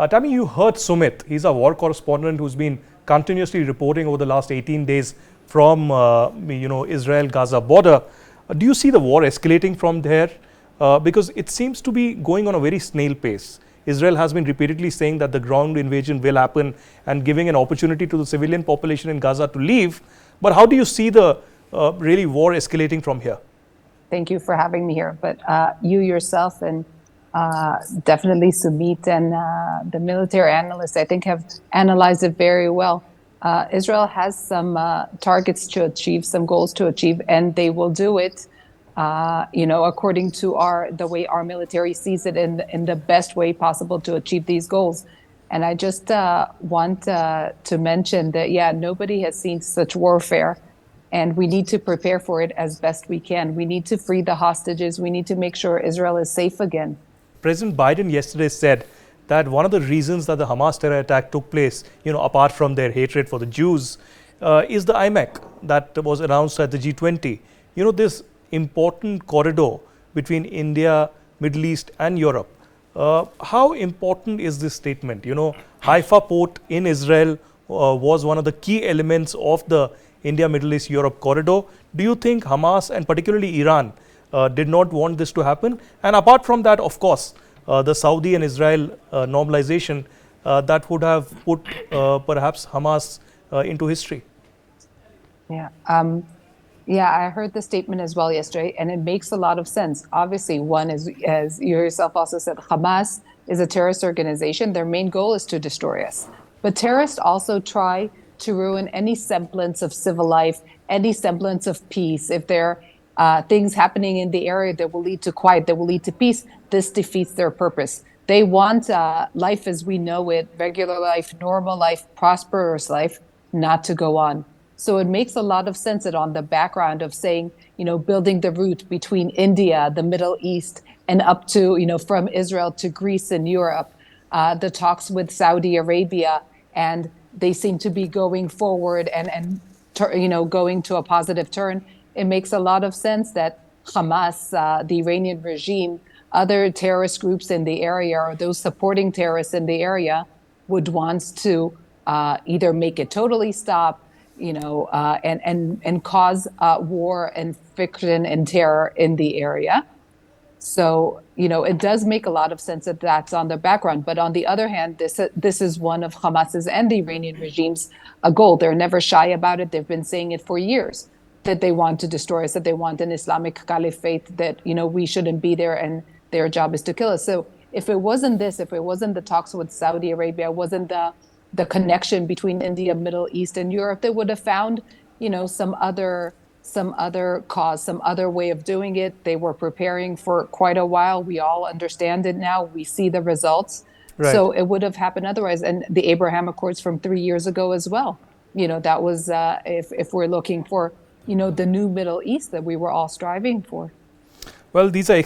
Tammy, you heard Sumit. He's a war correspondent who's been continuously reporting over the last 18 days from Israel-Gaza border. Do you see the war escalating from there? Because it seems to be going on a very snail pace. Israel has been repeatedly saying that the ground invasion will happen and giving an opportunity to the civilian population in Gaza to leave. But how do you see the really war escalating from here? Thank you for having me here. But you yourself and definitely Sumit and the military analysts, I think, have analyzed it very well. Israel has some targets to achieve, some goals to achieve, and they will do it, according to the way our military sees it in the best way possible to achieve these goals. And I just want to mention that, nobody has seen such warfare. And we need to prepare for it as best we can. We need to free the hostages. We need to make sure Israel is safe again. President Biden yesterday said that one of the reasons that the Hamas terror attack took place, apart from their hatred for the Jews, is the IMEC that was announced at the G20. This important corridor between India, Middle East and Europe. How important is this statement? Haifa port in Israel was one of the key elements of the India, Middle East, Europe corridor. Do you think Hamas and particularly Iran did not want this to happen? And apart from that, of course, the Saudi and Israel normalization that would have put perhaps Hamas into history. I heard the statement as well yesterday, and it makes a lot of sense. Obviously, one is, as you yourself also said, Hamas is a terrorist organization. Their main goal is to destroy us. But terrorists also try to ruin any semblance of civil life, any semblance of peace. If there are things happening in the area that will lead to quiet, that will lead to peace, this defeats their purpose. They want life as we know it, regular life, normal life, prosperous life, not to go on. So it makes a lot of sense that on the background of saying, building the route between India, the Middle East, and up to, from Israel to Greece and Europe, the talks with Saudi Arabia, and they seem to be going forward and going to a positive turn. It makes a lot of sense that Hamas, the Iranian regime, other terrorist groups in the area, or those supporting terrorists in the area, would want to either make it totally stop, and cause war and fiction and terror in the area. So, it does make a lot of sense that that's on the background. But on the other hand, this is one of Hamas's and the Iranian regime's goal. They're never shy about it. They've been saying it for years, that they want to destroy us, that they want an Islamic caliphate, that, we shouldn't be there and their job is to kill us. So if it wasn't this, if it wasn't the talks with Saudi Arabia, wasn't the connection between India, Middle East and Europe, they would have found, some other cause, some other way of doing it. They were preparing for quite a while. We all understand it now. We see the results. Right. So it would have happened otherwise. And the Abraham Accords from 3 years ago as well. That was, if we're looking for, the new Middle East that we were all striving for. Well, these are